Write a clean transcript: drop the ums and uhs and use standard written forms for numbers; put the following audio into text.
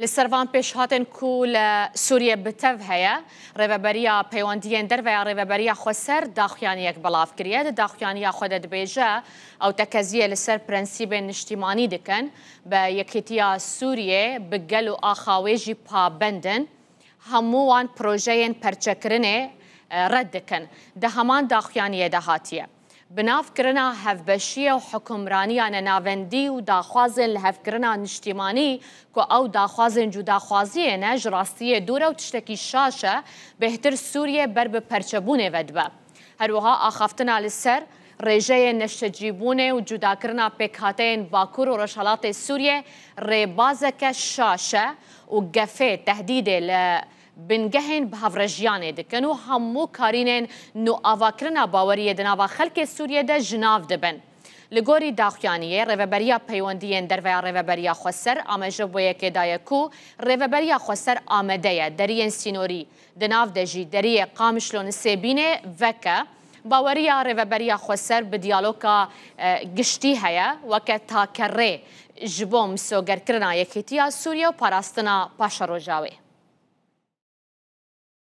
لسروان پیش هاتن کول سوریه بتو هیا ریوبریا پیوندین در و ریوبریا خسر داخیانی یک بلاف کریه داخیانی خود دبیجه او تکزیه لسر پرنسیب نشتیمانی دکن به یکیتیا سوریه بگلو آخاویجی پابندن هموان پروژهین پرچکرنه رد دکن ده همان داخیانی دهاتیه بناف کرنا هفبشیه و حکمرانیان ناوندی و داخوازن لهف کرنا نشتیمانی که او داخوازن جو داخوازیه نج راستیه دوره و تشتکی شاشه بهتر سوریه بر به پرچبونه ودبه هروها آخافتنا لسر رژه نشتجیبونه و جدا کرنا پیکاتین باکور و رشالات سوریه ریبازک شاشه و گفه تهدید بنگهن بهافرجیانه دکن و همو کارینن نو آواکرنا باوریه دناوا خلک سوریه ده جناف دبن لگوری داخیانیه ریوبریا پیوندین در و ریوبریا خسر آمجه بویه که دایکو ریوبریا خسر آمده درین سینوری دناف دجی دری قامشلون سیبینه وکه باوریا ریوبریا خسر بدیالوکا گشتی هیا وکه تاکره جبوم سوگر کرنا یکیتیا سوریه و پاراستنا پاشا روجاوه